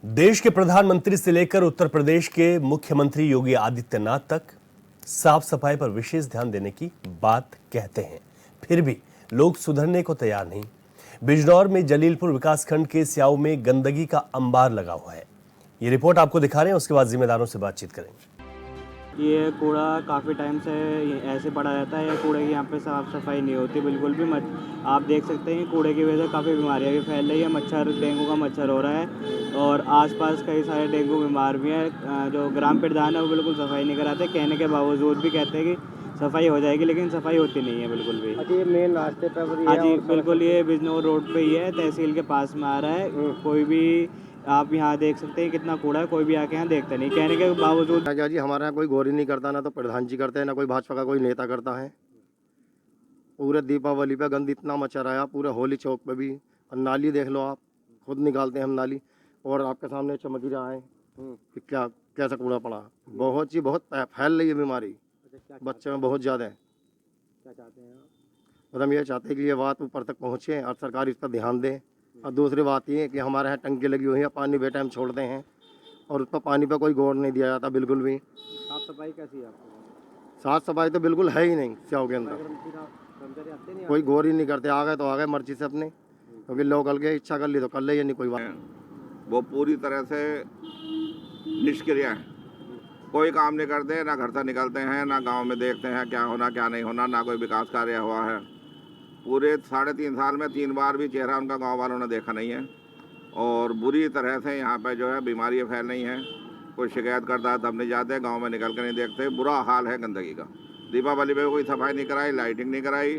देश के प्रधानमंत्री से लेकर उत्तर प्रदेश के मुख्यमंत्री योगी आदित्यनाथ तक साफ सफाई पर विशेष ध्यान देने की बात कहते हैं, फिर भी लोग सुधरने को तैयार नहीं। बिजनौर में जलीलपुर विकासखंड के स्याऊ में गंदगी का अंबार लगा हुआ है। ये रिपोर्ट आपको दिखा रहे हैं, उसके बाद जिम्मेदारों से बातचीत करेंगे। ये कूड़ा काफ़ी टाइम से ऐसे पड़ा रहता है। कूड़े की यहाँ पे साफ़ सफाई नहीं होती बिल्कुल भी। आप देख सकते हैं कूड़े की वजह से काफ़ी बीमारियाँ भी फैल रही है। मच्छर, डेंगू का मच्छर हो रहा है और आसपास कई सारे डेंगू बीमार भी हैं। जो ग्राम प्रधान है वो बिल्कुल सफाई नहीं कराते, कहने के बावजूद भी कहते हैं कि सफाई हो जाएगी, लेकिन सफाई होती नहीं है बिल्कुल भी। अच्छा, ये मेन रास्ते पर हाँ जी बिल्कुल, ये बिजनौर रोड पे ही है, तहसील के पास में आ रहा है। कोई भी आप यहाँ देख सकते हैं कितना कूड़ा है, कोई भी आके यहाँ देखता नहीं, कहने के बावजूद। राजा जी, हमारे यहाँ कोई गौर ही नहीं करता, ना तो प्रधान जी करते हैं, ना कोई भाजपा का कोई नेता करता है। पूरे दीपावली पे गंद इतना मचा रहा है, पूरे होली चौक पे भी। और नाली देख लो आप, खुद निकालते हैं हम नाली, और आपके सामने चमक ही रहा है कि क्या कैसा कूड़ा पड़ा। बहुत फैल रही है बीमारी, बच्चे में बहुत ज़्यादा है। क्या चाहते हैं आप? और हम ये चाहते हैं कि ये बात ऊपर तक पहुँचे और सरकार इस पर ध्यान दे। और दूसरी बात ये है कि हमारे यहाँ टंकी लगी हुई है, पानी बेटाइम छोड़ते हैं और उस पर पानी पर कोई गौर नहीं दिया जाता बिल्कुल भी। साफ सफाई कैसी है आपको? साफ सफाई तो बिल्कुल है ही नहीं स्याऊ के अंदर, कर्मचारी आते नहीं? कोई गौर ही नहीं करते। आ गए तो आ गए मर्जी से अपने, क्योंकि लोकल के इच्छा कर ली तो कर ले, ये नहीं कोई बात। वो पूरी तरह से निष्क्रिय है, कोई काम नहीं करते, ना घर से निकलते हैं, ना गांव में देखते हैं क्या होना क्या नहीं होना, ना कोई विकास कार्य हुआ है। पूरे 3.5 साल में 3 बार भी चेहरा उनका गांव वालों ने देखा नहीं है। और बुरी तरह से यहाँ पे जो है बीमारियाँ फैल रही हैं। कोई शिकायत करता है तब नहीं जाते, गांव में निकल कर नहीं देखते। बुरा हाल है गंदगी का। दीपावली पे कोई सफाई नहीं कराई, लाइटिंग नहीं कराई,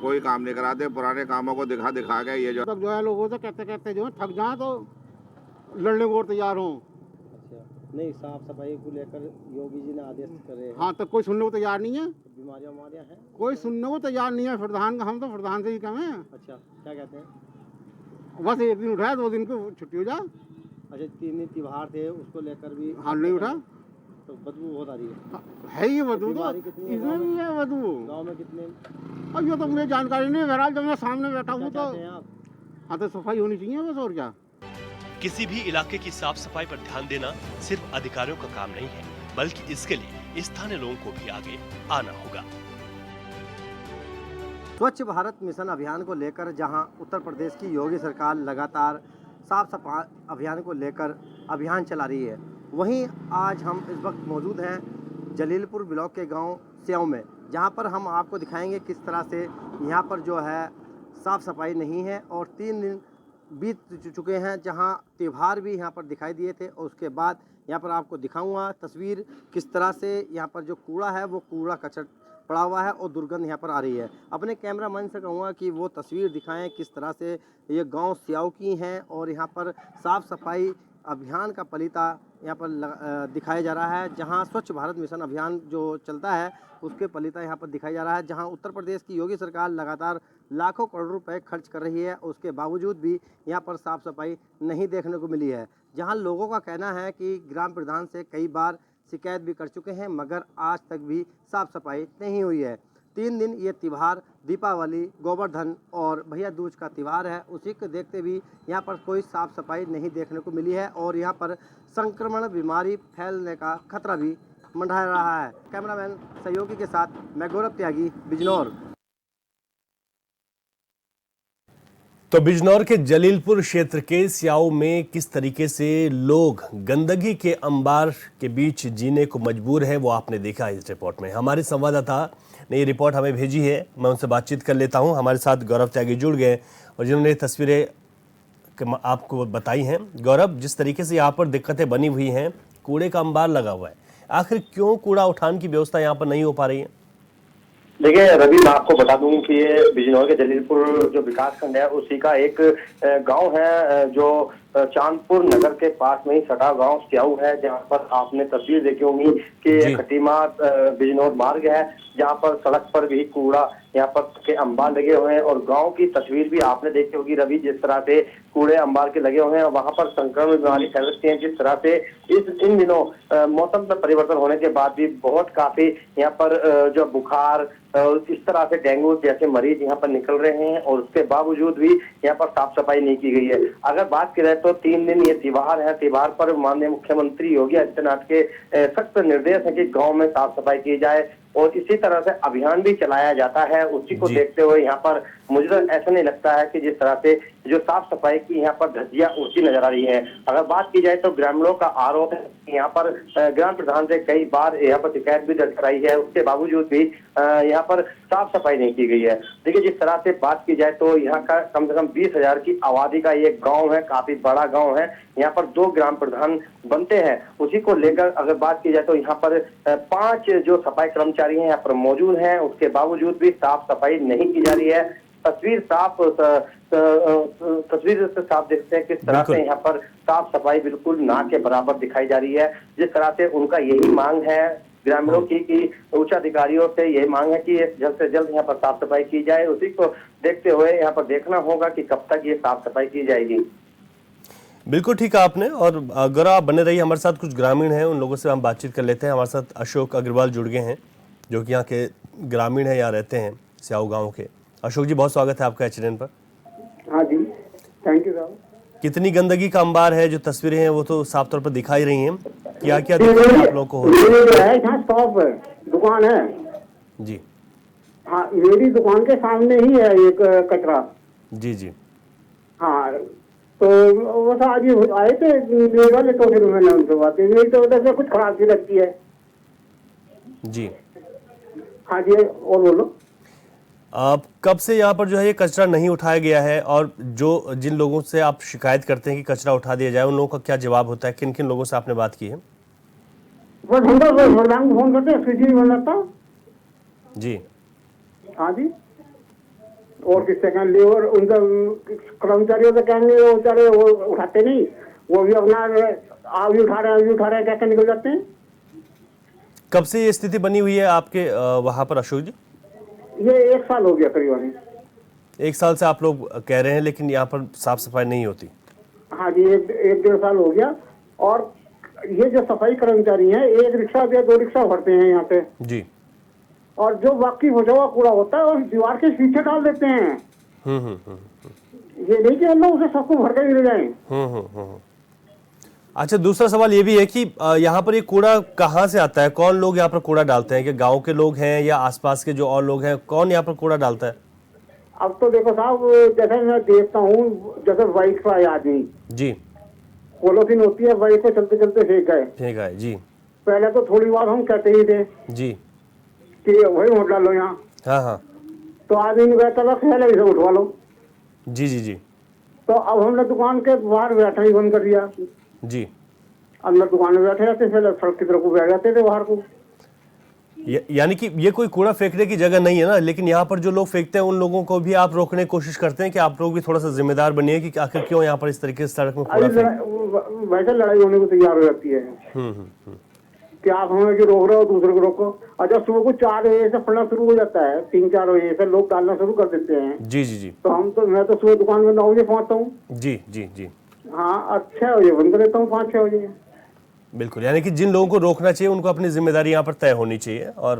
कोई काम नहीं कराते। पुराने कामों को दिखा के ये जो है लोगों से कहते जो है थक जाए तो लड़ने को तैयार हों। नहीं, साफ सफाई को लेकर योगी जी ने आदेश करे हैं। हाँ, तो कोई सुनने को तैयार नहीं है। बीमारियाँ हैं, कोई सुनने को तैयार नहीं है। प्रधान, हम तो प्रधान से ही कम है। अच्छा, क्या कहते हैं? बस एक दिन उठाया, 2 दिन को छुट्टी हो जाए। अच्छा, 3 दिन त्योहार थे, उसको लेकर भी हाल नहीं उठा तो बदबू बहुत आ रही है ही बदबू। तो कितनी इसमें भी है बदबू। गाँव में कितने? अब ये तो मुझे जानकारी नहीं है। बहरहाल जब मैं सामने बैठा हूँ तो आप? हाँ, तो सफाई होनी चाहिए बस, और क्या। किसी भी इलाके की साफ सफाई पर ध्यान देना सिर्फ अधिकारियों का काम नहीं है, बल्कि इसके लिए स्थानीय लोगों को भी आगे आना होगा। स्वच्छ भारत मिशन अभियान को लेकर जहां उत्तर प्रदेश की योगी सरकार लगातार साफ सफाई अभियान को लेकर अभियान चला रही है, वहीं आज हम इस वक्त मौजूद हैं जलीलपुर ब्लॉक के गांव स्याऊ में, जहां पर हम आपको दिखाएंगे किस तरह से यहां पर जो है साफ सफाई नहीं है। और 3 दिन बीत चुके हैं जहां त्यौहार भी यहां पर दिखाई दिए थे। और उसके बाद यहां पर आपको दिखाऊंगा तस्वीर किस तरह से यहां पर जो कूड़ा है वो कूड़ा कचरा पड़ा हुआ है और दुर्गंध यहां पर आ रही है। अपने कैमरामैन से कहूँगा कि वो तस्वीर दिखाएं किस तरह से ये गांव स्याऊ की हैं और यहां पर साफ सफाई अभियान का पलीता यहाँ पर दिखाया जा रहा है। जहां स्वच्छ भारत मिशन अभियान जो चलता है उसके पलीता यहाँ पर दिखाया जा रहा है। जहां उत्तर प्रदेश की योगी सरकार लगातार लाखों करोड़ रुपए खर्च कर रही है, उसके बावजूद भी यहाँ पर साफ सफाई नहीं देखने को मिली है। जहां लोगों का कहना है कि ग्राम प्रधान से कई बार शिकायत भी कर चुके हैं, मगर आज तक भी साफ सफाई नहीं हुई है। 3 दिन ये त्यौहार दीपावली, गोवर्धन और भैया दूज का त्यौहार है, उसी को देखते भी यहाँ पर कोई साफ सफाई नहीं देखने को मिली है और यहाँ पर संक्रमण बीमारी फैलने का खतरा भी मंडरा रहा है। कैमरामैन सहयोगी के साथ मैं गौरव त्यागी, बिजनौर। तो बिजनौर के जलीलपुर क्षेत्र के स्याऊ में किस तरीके से लोग गंदगी के अंबार के बीच जीने को मजबूर है, वो आपने देखा इस रिपोर्ट में। हमारे संवाददाता ने ये रिपोर्ट हमें भेजी है, मैं उनसे बातचीत कर लेता हूं। हमारे साथ गौरव त्यागी जुड़ गए और जिन्होंने तस्वीरें आपको बताई हैं। गौरव, जिस तरीके से यहाँ पर दिक्कतें बनी हुई हैं, कूड़े का अंबार लगा हुआ है, आखिर क्यों कूड़ा उठान की व्यवस्था यहाँ पर नहीं हो पा रही है? देखिए रवि, मैं आपको बता दूं कि ये बिजनौर के जलीलपुर जो विकास खंड है उसी का एक गांव है जो चांदपुर नगर के पास में ही सटा गांव स्याऊ है, जहां पर आपने तस्वीर देखी होंगी कि खटीमा बिजनौर मार्ग है, जहां पर सड़क पर भी कूड़ा यहाँ पर के अंबार लगे हुए हैं। और गांव की तस्वीर भी आपने देखी होगी रवि, जिस तरह से कूड़े अंबार के लगे हुए हैं और वहां पर संक्रमण बीमारी फैल सकती है। जिस तरह से इन दिनों मौसम में परिवर्तन होने के बाद भी बहुत काफी यहाँ पर जो बुखार इस तरह से डेंगू जैसे मरीज यहाँ पर निकल रहे हैं और उसके बावजूद भी यहाँ पर साफ सफाई नहीं की गई है। अगर बात की जाए तो 3 दिन ये त्योहार है। त्योहार पर माननीय मुख्यमंत्री योगी आदित्यनाथ के सख्त निर्देश है कि गांव में साफ सफाई की जाए और इसी तरह से अभियान भी चलाया जाता है। उसी को देखते हुए यहाँ पर मुझे तो ऐसा नहीं लगता है कि जिस तरह से जो साफ सफाई की यहाँ पर धज्जियां उड़ती नजर आ रही है। अगर बात की जाए तो ग्रामीणों का आरोप है कि यहाँ पर ग्राम प्रधान से कई बार यहाँ पर शिकायत भी दर्ज कराई है, उसके बावजूद भी यहाँ पर साफ सफाई नहीं की गई है। देखिए, जिस तरह से बात की जाए तो यहाँ का कम से कम 20,000 की आबादी का ये गाँव है, काफी बड़ा गाँव है। यहाँ पर 2 ग्राम प्रधान बनते हैं। उसी को लेकर अगर बात की जाए तो यहाँ पर 5 जो सफाई कर्मचारी हैं यहाँ पर मौजूद हैं, उसके बावजूद भी साफ सफाई नहीं की जा रही है। तस्वीर से साफ देखते हैं किस तरह से यहाँ पर साफ सफाई बिल्कुल ना के बराबर दिखाई जा रही है। जिस तरह से उनका यही मांग है ग्रामीणों की कि उच्च अधिकारियों से यही मांग है कि जल्द से जल्द यहाँ पर साफ सफाई की जाए। उसी को देखते हुए यहाँ पर देखना होगा कि कब तक ये साफ सफाई की जाएगी। बिल्कुल ठीक है आपने। और अगर आप बने रहिए हमारे साथ, कुछ ग्रामीण हैं उन लोगों से हम बातचीत कर लेते हैं। हमारे साथ अशोक अग्रवाल जुड़ गए हैं जो कि यहाँ के ग्रामीण हैं, यहाँ रहते हैं स्याऊ गांव के। अशोक जी, बहुत स्वागत है आपका HNN पर। हाँ जी, थैंक यू साहब। कितनी गंदगी का अंबार है, जो तस्वीरें हैं वो तो साफ तौर पर दिखाई रही हैं। क्या क्या दिक्कत आप लोगों को हो रही है? यहाँ शॉप है, दुकान है जी। हाँ, मेरी दुकान के सामने ही है एक कचरा। जी जी। हाँ, तो वो आज आए थे मेरे वाले, तो फिर मैंने उनसे बात की। मेरी तो उधर से कुछ खराब सी लगती है। जी हाँ जी, और बोलो। आप कब से यहाँ पर जो है ये कचरा नहीं उठाया गया है, और जो जिन लोगों से आप शिकायत करते हैं कि कचरा उठा दिया जाए, उन लोगों का क्या जवाब होता है? किन किन लोगों से आपने बात की है? बस हम तो वरदान को फोन करते हैं, स्विच बनाता। जी हाँ जी, और किससे कहें, लेबर उनका कर्मचारियों से कहेंगे, वो बेचारे वो उठाते नहीं, वो भी अपना आप भी उठा रहे हैं कहकर निकल जाते हैं। कब से ये स्थिति बनी हुई है आपके वहाँ पर अशोक जी? ये 1 साल हो गया करीबन। 1 साल से आप लोग कह रहे हैं, लेकिन यहाँ पर साफ सफाई नहीं होती। हाँ जी, 1-1.5 साल हो गया। और ये जो सफाई कर्मचारी हैं, 1 रिक्शा या 2 रिक्शा भरते हैं यहाँ पे जी। और जो बाकी बचा हुआ कूड़ा होता है और दीवार के पीछे डाल देते हैं। ये नहीं कि हम लोग उसे सबको भर कर ले जाए। अच्छा, दूसरा सवाल ये भी है कि यहाँ पर ये कूड़ा कहाँ से आता है? कौन लोग यहाँ पर कूड़ा डालते हैं? कि गांव के लोग हैं या आसपास के जो और लोग हैं, कौन यहाँ पर कूड़ा डालता है? अब तो देखो साहब, जैसे मैं देखता हूँ, जैसे बाइक पर आए आदमी, जी, पॉलिथीन होती है, बाइक पे चलते चलते फेंक गए। ठीक है जी। पहले तो थोड़ी बार हम कहते ही थे जी। कि वही मत डालो यहाँ, हाँ हाँ। तो आदमी ने कहता था पहले इसे उठवा लो। जी जी जी। तो अब हमने दुकान के बाहर बैठना ही बंद कर दिया। जी। अंदर दुकान में बैठे रहते, पहले सड़क की तरफ को बैठ जाते थे बाहर को। यानी कि ये कोई कूड़ा फेंकने की जगह नहीं है ना, लेकिन यहाँ पर जो लोग फेंकते हैं उन लोगों को भी आप रोकने की कोशिश करते हैं कि आप लोग भी थोड़ा सा जिम्मेदार बनिए कि आखिर क्यों यहाँ पर इस तरीके से सड़क में कूड़ा वैसे लड़ाई होने को तैयार हो जाती है कि आप हमें जो रोक रहे हो, दूसरे को रोको। और जब सुबह को 4 बजे से पड़ना शुरू हो जाता है, 3-4 बजे से लोग डालना शुरू कर देते हैं। जी जी जी। तो मैं तो सुबह दुकान में 9 बजे पहुँचता हूँ। जी जी जी। हाँ, और 6 बजे बंद कर देता हूँ, 5-6 बजे। बिल्कुल, यानी कि जिन लोगों को रोकना चाहिए उनको अपनी जिम्मेदारी यहाँ पर तय होनी चाहिए और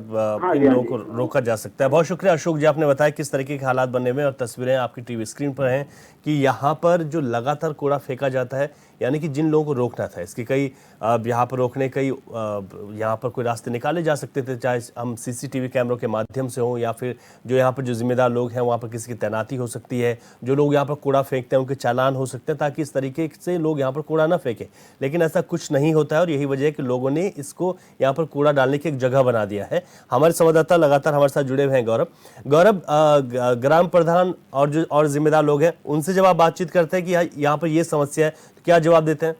इन लोगों को रोका जा सकता है। बहुत शुक्रिया अशोक जी, आपने बताया किस तरीके के हालात बने हुए हैं और तस्वीरें आपकी टीवी स्क्रीन पर हैं कि यहाँ पर जो लगातार कूड़ा फेंका जाता है, यानी कि जिन लोगों को रोकना था, इसकी कई यहाँ पर रोकने कई यहाँ पर कोई रास्ते निकाले जा सकते थे, चाहे हम CCTV कैमरों के माध्यम से हों या फिर जो यहाँ पर जो जिम्मेदार लोग हैं वहाँ पर किसी की तैनाती हो सकती है, जो लोग यहाँ पर कूड़ा फेंकते हैं उनके चालान हो सकते हैं, ताकि इस तरीके से लोग यहाँ पर कूड़ा ना फेंकें। लेकिन ऐसा कुछ नहीं होता है और यही वजह है कि लोगों ने इसको यहाँ पर कूड़ा डालने की एक जगह बना दिया है। हमारे संवाददाता लगातार हमारे साथ जुड़े हुए हैं गौरव, ग्राम प्रधान और जो और जिम्मेदार लोग हैं उनसे जब आप बातचीत करते हैं कि यहाँ पर ये समस्या है, तो क्या जवाब देते हैं?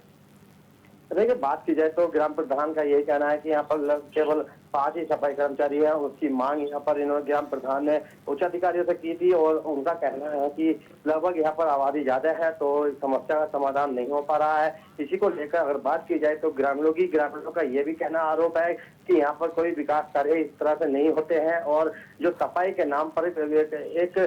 देखिए, बात की जाए तो ग्राम प्रधान का यही कहना है कि यहाँ पर केवल 5 ही सफाई कर्मचारी हैं। उसकी मांग यहाँ पर इन्होंने ग्राम प्रधान ने उच्च अधिकारियों से की थी और उनका कहना है कि लगभग यहाँ पर आबादी ज्यादा है तो समस्या का समाधान नहीं हो पा रहा है। इसी को लेकर अगर बात की जाए तो ग्रामीणों का ये भी कहना आरोप है कि यहाँ पर कोई विकास कार्य इस तरह से नहीं होते हैं और जो सफाई के नाम पर एक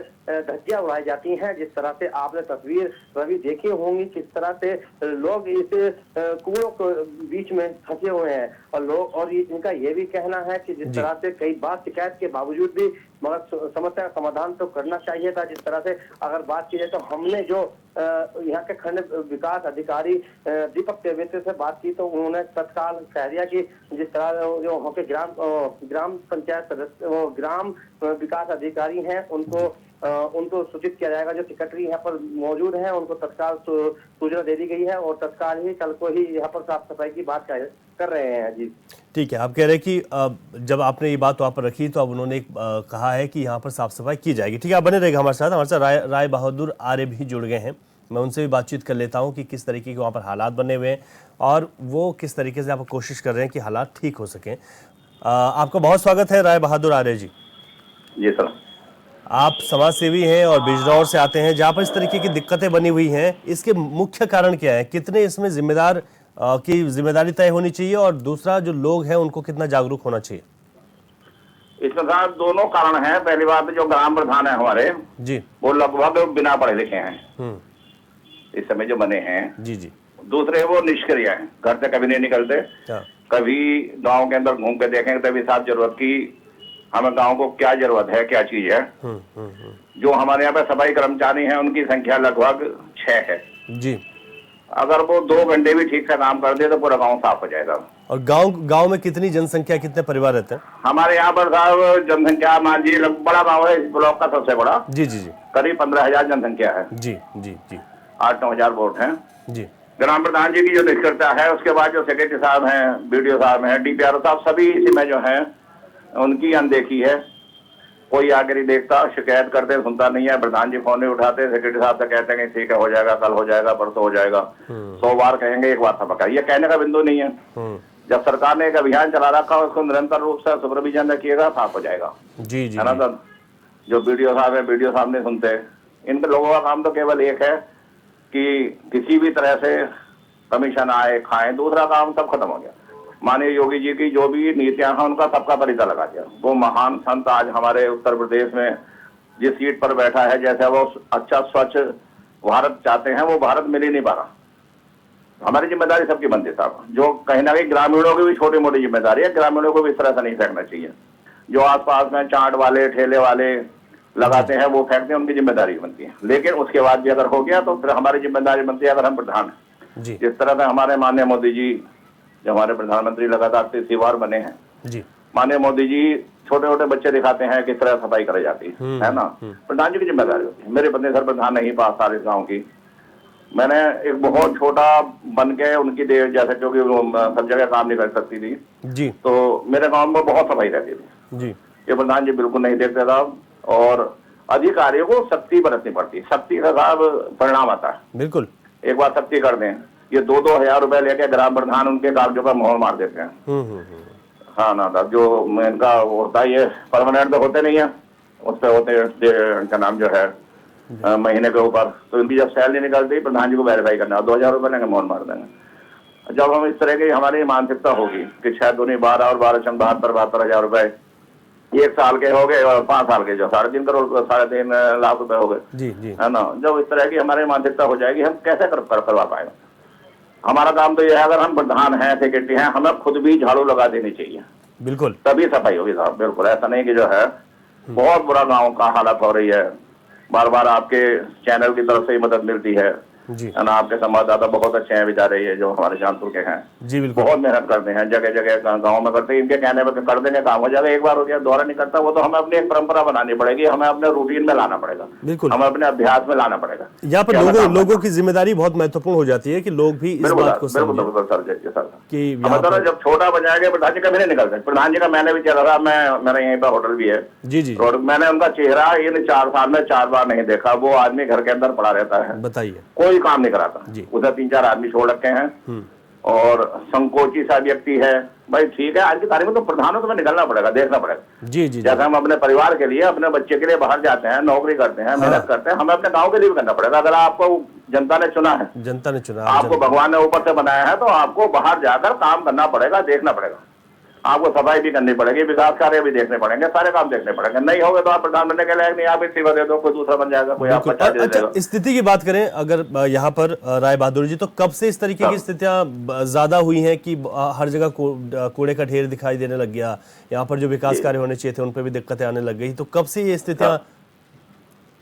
धज्जियां उड़ाई जाती हैं। जिस तरह से आपने तस्वीर रवि देखी होंगी, किस तरह से लोग इस कूड़ों के बीच में फंसे हुए हैं और इनका ये भी कहना कहना है कि जिस तरह से कई बार शिकायत के बावजूद भी मगर समस्या का समाधान तो करना चाहिए था। जिस तरह से अगर बात की जाए तो हमने जो यहाँ के खंड विकास अधिकारी दीपक तेवेते से बात की तो उन्होंने तत्काल कह दिया कि जिस तरह जो वहाँ के ग्राम पंचायत सदस्य ग्राम विकास अधिकारी हैं उनको सूचित किया जाएगा। जो सेक्रेटरी यहाँ पर मौजूद हैं उनको तत्काल सूचना दे दी गई है और तत्काल ही कल को ही यहाँ पर साफ सफाई की बात कर रहे हैं। जी ठीक है, आप कह रहे हैं कि जब आपने ये बात वहाँ पर रखी तो अब उन्होंने कहा है कि यहाँ पर साफ सफाई की जाएगी। ठीक है, आप बने रहेगा हमारे साथ राय बहादुर आर्य भी जुड़ गए हैं। मैं उनसे भी बातचीत कर लेता हूँ कि किस तरीके के वहाँ पर हालात बने हुए हैं और वो किस तरीके से आप कोशिश कर रहे हैं कि हालात ठीक हो सकें। आपका बहुत स्वागत है राय बहादुर आर्य जी। जी सर, आप समाज सेवी हैं और बिजनौर से आते हैं जहाँ पर इस तरीके की दिक्कतें बनी हुई हैं, इसके मुख्य कारण क्या है? कितने इसमें जिम्मेदार की जिम्मेदारी तय होनी चाहिए और दूसरा जो लोग हैं उनको कितना जागरूक होना चाहिए? इसमें साथ दोनों कारण हैं। पहली बात जो ग्राम प्रधान है हमारे जी, वो लगभग बिना पढ़े लिखे हैं इस समय जो बने हैं। जी जी। दूसरे वो निष्क्रिय हैं, घर से कभी नहीं निकलते। कभी गांव के अंदर घूम के देखेंगे तभी साहब जरूरत की हमें गांव को क्या जरूरत है, क्या चीज है। जो हमारे यहाँ पे सफाई कर्मचारी हैं उनकी संख्या लगभग 6 है जी। अगर वो 2 घंटे भी ठीक से काम कर दे तो पूरा गांव साफ हो जाएगा। और गांव में कितनी जनसंख्या, कितने परिवार रहते हैं? हमारे यहाँ पर साहब जनसंख्या मान लीजिए बड़ा गाँव है, इस ब्लॉक का सबसे बड़ा। जी जी जी। करीब 15,000 जनसंख्या है। जी जी जी। 8-9 हजार वोट हैं जी। ग्राम प्रधान जी की जो निष्क्रियता है, उसके बाद जो सेक्रेटरी साहब हैं, बीडीओ साहब हैं, डीपीआरओ साहब, सभी इसी में जो है उनकी अनदेखी है। कोई आकर ही देखता, शिकायत करते सुनता नहीं है। प्रधान जी फोन नहीं उठाते, सेक्रेटरी साहब से कहते हैं ठीक है हो जाएगा, कल हो जाएगा, परसों हो जाएगा। 100 बार कहेंगे, एक बार सबका ये कहने का बिंदु नहीं है। जब सरकार ने एक अभियान चला रखा उसको निरंतर रूप से सुपरविजन रखिएगा, साफ हो जाएगा। जी जी, है ना सर? जो बीडीओ साहब है, बीडीओ साहब नहीं सुनते। इन लोगों का काम तो केवल एक है कि किसी भी तरह से कमीशन आए, खाएं। दूसरा काम सब खत्म हो गया। माननीय योगी जी की जो भी नीतियां हैं उनका सबका परिता लगा दिया। वो महान संत आज हमारे उत्तर प्रदेश में जिस सीट पर बैठा है, जैसे वो अच्छा स्वच्छ भारत चाहते हैं, वो भारत मिल ही नहीं पा रहा। हमारी जिम्मेदारी सबकी बनती है साहब। जो कहीं ना कहीं ग्रामीणों की भी छोटी मोटी जिम्मेदारी है, ग्रामीणों को भी इस तरह से नहीं फेंकना चाहिए। जो आसपास में चाट वाले, ठेले वाले लगाते हैं वो फेंकते हैं, उनकी जिम्मेदारी बनती है। लेकिन उसके बाद भी अगर हो गया तो फिर हमारी जिम्मेदारी बनती है, अगर हम प्रधान हैं। जिस तरह से हमारे माननीय मोदी जी जो हमारे प्रधानमंत्री लगातार 3 बार बने हैं जी, माननीय मोदी जी छोटे छोटे बच्चे दिखाते हैं किस तरह सफाई कराई जाती है ना? प्रधान जी की जिम्मेदारी होती है। मेरे बंदे सर प्रधान नहीं पास सारे गाँव की, मैंने एक बहुत छोटा बन के उनकी देर जैसे, क्योंकि सब जगह काम नहीं कर सकती थी जी, तो मेरे गाँव में बहुत सफाई रहती थी जी। ये प्रधान जी बिल्कुल नहीं देखते था और अधिकारियों को सख्ती बरतनी पड़ती है। सख्ती का साहब परिणाम आता है। बिल्कुल, एक बार सख्ती कर दें, ये 2-2 हजार रुपए लेके ग्राम प्रधान उनके कागजों पर मोहर मार देते हैं। हाँ ना, जो इनका होता है ये परमानेंट तो होते नहीं है, उस पर होते इनका नाम जो है महीने के ऊपर। तो इनकी जब सैलरी निकलती प्रधान जी को वेरीफाई करना, 2 हजार रुपए लेंगे, मोहर मार देंगे। जब हम इस तरह की हमारी मानसिकता होगी कि 6 दूनी 12 और 12 चंग 72 हजार रुपए 1 साल के हो गए और 5 साल के जो 3.5 करोड़ 3.5 लाख रुपए हो गए जी जी, है ना? जब इस तरह की हमारी मानसिकता हो जाएगी, हम कैसे करवा पाएंगे? हमारा काम तो यह है, अगर हम प्रधान हैं, सेक्रेटरी हैं, हमें खुद भी झाड़ू लगा देनी चाहिए। बिल्कुल, तभी सफाई होगी साहब। बिल्कुल ऐसा नहीं कि जो है बहुत बुरा गांव का हालत हो रही है। बार बार आपके चैनल की तरफ से ही मदद मिलती है जी, है ना? आपके संवाददाता बहुत अच्छे हैं बेचारे, ये जो हमारे जानपुर के हैं जी, बिल्कुल बहुत मेहनत करते हैं, जगह जगह गांव में करते हैं। इनके कहने पर कर देंगे काम हो जाएगा, एक बार हो गया, दोबारा नहीं करता। वो तो हमें अपनी एक परंपरा बनानी पड़ेगी, हमें अपने रूटीन में लाना पड़ेगा, बिल्कुल हमें अपने अभ्यास में लाना पड़ेगा। यहाँ पर लोगों की जिम्मेदारी बहुत महत्वपूर्ण हो जाती है कि लोग भी इस बात को समझें। सर कि मतलब जब छोटा बन जाएगा, प्रधान जी कभी नहीं निकलते। प्रधान जी का मैंने भी चेहरा था, मेरा यहीं पर होटल भी है जी जी, मैंने उनका चेहरा इन 4 साल में 4 बार नहीं देखा। वो आदमी घर के अंदर पड़ा रहता है, बताइए, कोई काम नहीं कराता। उधर 3-4 आदमी छोड़ रखे हैं और संकोची सा व्यक्ति है। भाई ठीक है, आज की तारीख में तो प्रधानों को निकलना पड़ेगा, देखना पड़ेगा जी जी। जैसे हम अपने परिवार के लिए, अपने बच्चे के लिए बाहर जाते हैं, नौकरी करते हैं, मेहनत करते हैं, हमें अपने गांव के लिए भी करना पड़ेगा। अगर आपको जनता ने चुना है, आपको भगवान ने ऊपर से बनाया है, तो आपको बाहर जाकर काम करना पड़ेगा, देखना पड़ेगा। आपको सफाई भी करनी पड़ेगी, विकास कार्य भी देखने पड़ेंगे, सारे काम देखने पड़ेंगे। नहीं होगा तो आप प्रधानमंत्री के लायक नहीं, आप इस्तीफा दे दो, कोई दूसरा बन जाएगा, कोई आप बिल्कुल। अच्छा, स्थिति की बात करें अगर यहाँ पर राय बहादुर जी, तो कब से इस तरीके की स्थितियां ज्यादा हुई हैं कि हर जगह कूड़े का ढेर दिखाई देने लग गया, यहाँ पर जो विकास कार्य होने चाहिए थे उन पर भी दिक्कतें आने लग गई, तो कब से ये स्थितियां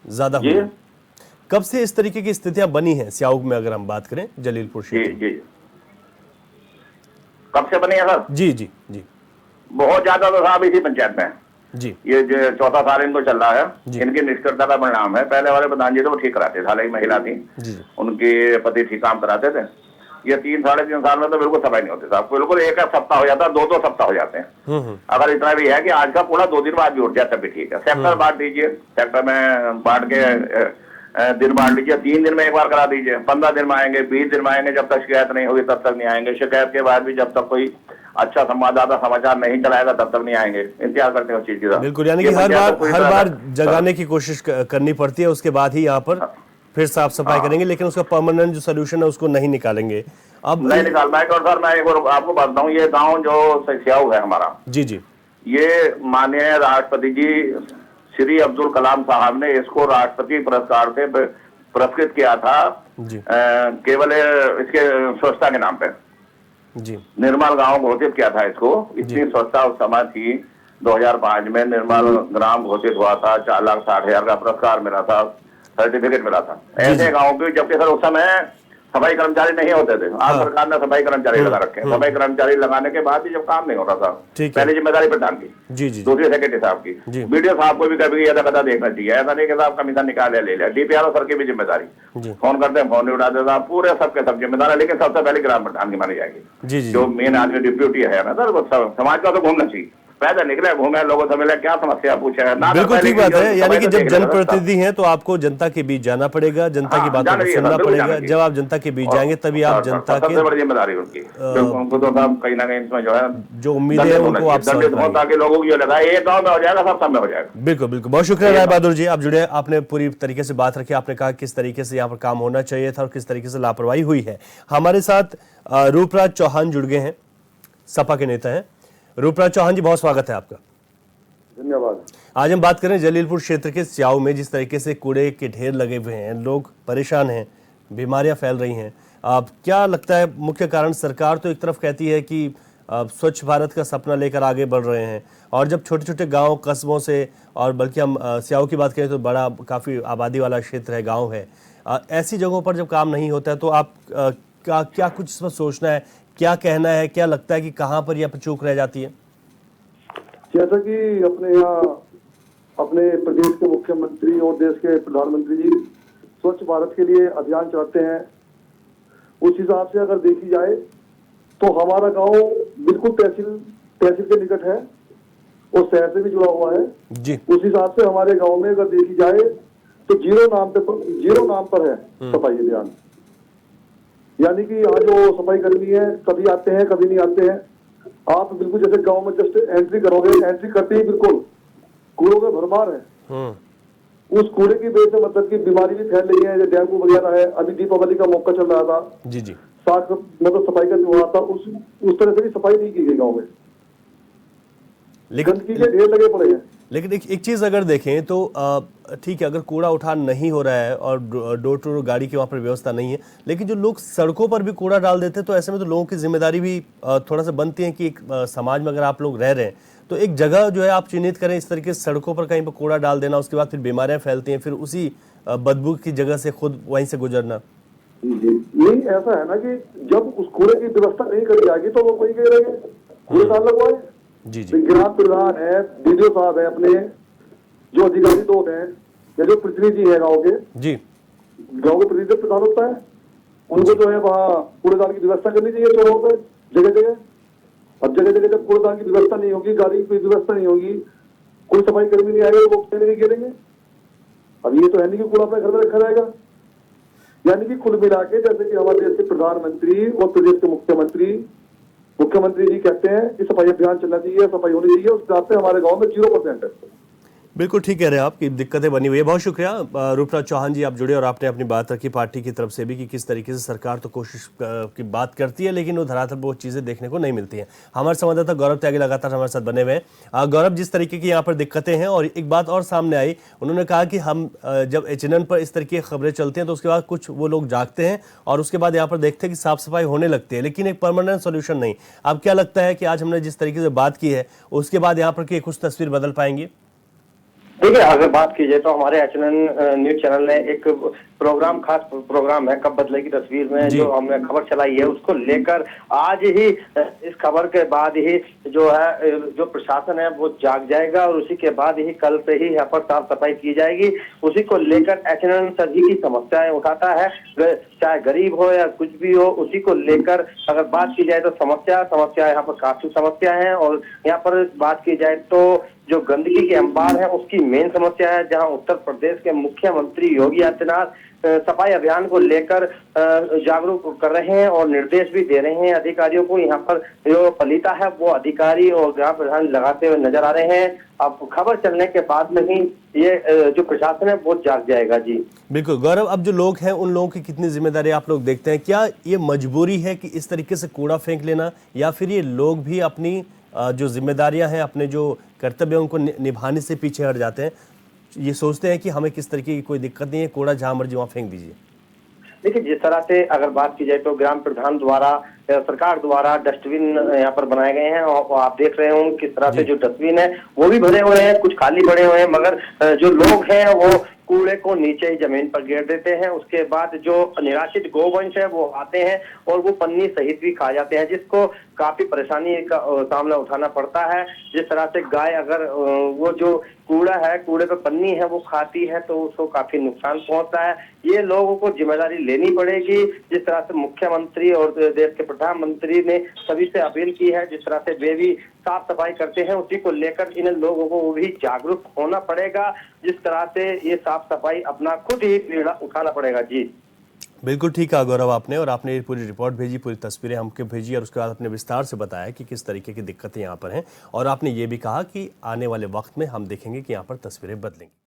ज्यादा हुई हैं? कब से इस तरीके की स्थितियां बनी हैं स्याऊ में, अगर हम बात करें जलीलपुर क्षेत्र? कब से बनी है सर? जी जी जी। बहुत ज्यादा तो साहब इसी पंचायत में जी। ये जो चौथा साल इनको चल रहा है, इनकी निष्क्रियता का परिणाम है। पहले वाले प्रधान जी तो वो ठीक कराते थे, हालांकि महिला थी, उनके पति ठीक काम कराते थे। ये 3-3.5 साल में तो बिल्कुल सफाई नहीं होती साहब, बिल्कुल एक सप्ताह हो जाता है, 2-2 सप्ताह हो जाते हैं। अगर इतना भी है कि आज का कूड़ा 2 दिन बाद भी उठ जाए तब भी ठीक है। सेक्टर बांट दीजिए, सेक्टर में बांट के दिन बांट लीजिए, 3 दिन में एक बार करा दीजिए, 15 दिन में आएंगे, 20 दिन में आएंगे, जब तक शिकायत नहीं होगी तब तक नहीं आएंगे। शिकायत के बाद भी जब तक कोई अच्छा संवाददाता समाचार नहीं चलाएगा तब तक नहीं आएंगे। इंतजार करते हैं उस चीज की। बिल्कुल, यानी कि हर बार जगाने की कोशिश करनी पड़ती है, उसके बाद ही यहाँ पर फिर साफ सफाई करेंगे, लेकिन उसका परमानेंट जो सोल्यूशन है उसको नहीं निकालेंगे। अब नहीं निकाल पाएंगे। और सर मैं एक और आपको बताता हूँ, ये गाँव जो स्याऊ है हमारा, जी जी, ये माननीय राष्ट्रपति जी श्री अब्दुल कलाम साहब ने इसको राष्ट्रपति पुरस्कार से पुरस्कृत किया था, केवल इसके स्वच्छता के नाम पे। जी। निर्मल गांव घोषित किया था इसको, इतनी स्वच्छता उस समय थी। 2005 में निर्मल ग्राम घोषित हुआ था, 4,60,000 का पुरस्कार मिला था, सर्टिफिकेट मिला था। ऐसे गाँव की, जबकि सर उस समय सफाई कर्मचारी नहीं होते थे, आज सरकार ने सफाई कर्मचारी लगा रखे हैं। सफाई कर्मचारी लगाने के बाद भी जब काम नहीं हो रहा था, पहली जिम्मेदारी प्रधान की, जी जी, दूसरी सेक्रेटरी साहब की, वीडियो साहब को भी कभी ऐसा कदा देखना चाहिए। ऐसा नहीं कि साहब कमीशन निकाल ले लिया, डीपीआरओ सर की भी जिम्मेदारी, फोन करते हैं फोन नहीं उठा देता, पूरे सबके सब जिम्मेदार है। लेकिन सबसे पहले ग्राम प्रधान की मानी जाएगी, जो मेन आदमी डिप्यूटी है ना सर, वो समाज का तो घूमना चाहिए। पैदल निकले, घूमे, लोगों से मिले, क्या समस्या पूछे है ना। बिल्कुल ठीक बात है, यानी कि जब जनप्रतिनिधि हैं तो आपको जनता के बीच जाना पड़ेगा, जनता की बातों को सुनना पड़ेगा। जब आप जनता के बीच जाएंगे तभी आप जनता के सबसे बड़ी जिम्मेदारी उनकी, उनको तो कहीं ना कहीं इसमें जो है जो उम्मीदें हैं उनको आप समझ पाएंगे, ताकि लोगों को लगा एक गाँव में हो जाएगा, सब में हो जाएगा। बिल्कुल बिल्कुल, बहुत शुक्रिया राय बहादुर जी, आप जुड़े, आपने पूरी तरीके से बात रखी, आपने कहा किस तरीके से यहाँ पर काम होना चाहिए था और किस तरीके से लापरवाही हुई है। हमारे साथ रूपराज चौहान जुड़ गए हैं, सपा के नेता हैं। रूपराज चौहान जी, बहुत स्वागत है आपका। धन्यवाद। आज हम बात करें जलीलपुर क्षेत्र के स्याऊ में जिस तरीके से कूड़े के ढेर लगे हुए हैं, लोग परेशान हैं, बीमारियां फैल रही हैं। अब क्या लगता है मुख्य कारण? सरकार तो एक तरफ कहती है कि स्वच्छ भारत का सपना लेकर आगे बढ़ रहे हैं, और जब छोटे छोटे गांव कस्बों से, और बल्कि हम स्याऊ की बात करें तो बड़ा काफ़ी आबादी वाला क्षेत्र है, गाँव है, ऐसी जगहों पर जब काम नहीं होता है तो आप क्या कुछ इस पर सोचना है, क्या कहना है, क्या लगता है कि कहाँ पर यह चूक रह जाती है? जैसा कि अपने यहाँ अपने प्रदेश के मुख्यमंत्री और देश के प्रधानमंत्री जी स्वच्छ भारत के लिए अभियान चलाते हैं, उस हिसाब से अगर देखी जाए तो हमारा गांव बिल्कुल तहसील के निकट है और शहर से भी जुड़ा हुआ है जी। उस हिसाब से हमारे गांव में अगर देखी जाए तो जीरो नाम पर है सफाई अभियान। यानी कि यहाँ जो सफाई कर्मी है कभी आते हैं कभी नहीं आते हैं। आप बिल्कुल जैसे गांव में जस्ट एंट्री करोगे, एंट्री करते ही बिल्कुल कूड़ों में भरमार है। उस कूड़े की वजह से मतलब कि बीमारी भी फैल रही है, जो डेंगू वगैरह है। अभी दीपावली का मौका चल रहा था, जी जी, मतलब सफाई का त्योहार था, उस तरह से भी सफाई नहीं की गई गाँव में, गंदगी के ढेर लगे पड़े हैं। लेकिन एक चीज़ अगर देखें तो ठीक है, अगर कूड़ा उठान नहीं हो रहा है और डोर टू डोर गाड़ी की वहाँ पर व्यवस्था नहीं है, लेकिन जो लोग सड़कों पर भी कूड़ा डाल देते हैं, तो ऐसे में तो लोगों की जिम्मेदारी भी थोड़ा सा बनती है कि एक समाज में अगर आप लोग रह रहे हैं तो एक जगह जो है आप चिन्हित करें, इस तरीके से सड़कों पर कहीं पर कूड़ा डाल देना, उसके बाद फिर बीमारियाँ फैलती हैं, फिर उसी बदबू की जगह से खुद वहीं से गुजरना। नहीं, ऐसा है ना कि जब उस कूड़े की व्यवस्था नहीं करी जाएगी तो वो कोई कह रहे हैं कूड़े डाल लगवाए। जी जी, ग्राम प्रधान है, बीडीओ साहब है, अपने जो अधिकारी लोग हैं या जो प्रतिनिधि है गाँव के, जी, गाँव के प्रतिनिधि प्रधान होता है, उनको जो है वहाँ कूड़ेदान की व्यवस्था करनी चाहिए चौरों पर, जगह जगह। अब जगह जगह जब कूड़ेदान की व्यवस्था नहीं होगी, गाड़ी की व्यवस्था नहीं होगी, कोई सफाई कर्मी नहीं आएगा, वो नहीं गिरेंगे। अब ये तो है नहीं कि कूड़ा अपने घर में रखा रहेगा। यानी कि कुल मिला के जैसे कि हमारे देश के प्रधानमंत्री और प्रदेश के मुख्यमंत्री जी कहते हैं कि सफाई अभियान चलना चाहिए, सफाई होनी चाहिए, उस हिसाब से हमारे गाँव में 0% है। बिल्कुल ठीक कह रहे हैं आप कि दिक्कतें बनी हुई है। बहुत शुक्रिया रूपराज चौहान जी, आप जुड़े और आपने अपनी बात रखी पार्टी की तरफ से भी कि किस तरीके से सरकार तो कोशिश की बात करती है, लेकिन वो धरातल पर वो चीज़ें देखने को नहीं मिलती हैं। हमारे संवाददाता गौरव त्यागी लगातार हमारे साथ बने हुए हैं। गौरव, जिस तरीके की यहाँ पर दिक्कतें हैं, और एक बात और सामने आई, उन्होंने कहा कि हम जब HNN पर इस तरीके की खबरें चलती हैं तो उसके बाद कुछ वो लोग जागते हैं और उसके बाद यहाँ पर देखते हैं कि साफ सफाई होने लगती है, लेकिन एक परमानेंट सोल्यूशन नहीं। अब क्या लगता है कि आज हमने जिस तरीके से बात की है उसके बाद यहाँ पर कुछ तस्वीर बदल पाएंगी? देखिए, अगर बात की जाए तो हमारे HNN न्यूज चैनल ने एक प्रोग्राम, खास प्रोग्राम है कब बदलेगी तस्वीर में, जो हमने खबर चलाई है उसको लेकर आज ही इस खबर के बाद ही जो है जो प्रशासन है वो जाग जाएगा और उसी के बाद ही कल से ही यहाँ पर साफ सफाई की जाएगी। उसी को लेकर HNN सभी की समस्याएं उठाता है, चाहे गरीब हो या कुछ भी हो, उसी को लेकर अगर बात की जाए तो समस्या यहाँ पर काफी समस्या है। और यहाँ पर बात की जाए तो जो गंदगी के अंबार है उसकी मेन समस्या है, जहां उत्तर प्रदेश के मुख्यमंत्री योगी आदित्यनाथ सफाई अभियान को लेकर जागरूक कर रहे हैं और निर्देश भी दे रहे हैं अधिकारियों को। यहाँ पर जो पलीता है वो अधिकारी और ग्राम प्रधान लगाते हुए नजर आ रहे हैं। अब खबर चलने के बाद में ही ये जो प्रशासन है वो जाग जाएगा। जी बिल्कुल गौरव, अब जो लोग हैं उन लोगों की कितनी जिम्मेदारी आप लोग देखते हैं? क्या ये मजबूरी है कि इस तरीके से कूड़ा फेंक लेना, या फिर ये लोग भी अपनी जो जिम्मेदारियां हैं, अपने जो कर्तव्य उनको निभाने से पीछे हट जाते हैं, ये सोचते हैं कि हमें किस तरीके की कोई दिक्कत नहीं है, कूड़ा जहां मर्जी वहां फेंक दीजिए? देखिए, जिस तरह से अगर बात की जाए तो ग्राम प्रधान द्वारा, सरकार द्वारा डस्टबिन यहाँ पर बनाए गए हैं और आप देख रहे होंगे किस तरह से जो डस्टबिन है वो भी भरे हुए हैं, कुछ खाली पड़े हुए हैं, मगर जो लोग हैं वो कूड़े को नीचे ही जमीन पर गिर देते हैं। उसके बाद जो निराश्रित गोवंश है वो आते हैं और वो पन्नी सहित भी खा जाते हैं, जिसको काफी परेशानी का सामना उठाना पड़ता है। जिस तरह से गाय अगर वो जो कूड़ा है, कूड़े पे पन्नी है वो खाती है तो उसको काफी नुकसान पहुंचता है। ये लोगों को जिम्मेदारी लेनी पड़ेगी। जिस तरह से मुख्यमंत्री और देश के प्रधानमंत्री ने सभी से अपील की है, जिस तरह से वे भी साफ सफाई करते हैं, उसी को लेकर इन लोगों को भी जागरूक होना पड़ेगा। जिस तरह से ये साफ सफाई अपना खुद ही बीड़ा उठाना पड़ेगा। जी बिल्कुल ठीक कहा गौरव आपने, और आपने पूरी रिपोर्ट भेजी, पूरी तस्वीरें हमको भेजी और उसके बाद अपने विस्तार से बताया कि किस तरीके की दिक्कतें यहाँ पर हैं, और आपने ये भी कहा कि आने वाले वक्त में हम देखेंगे कि यहाँ पर तस्वीरें बदलेंगी।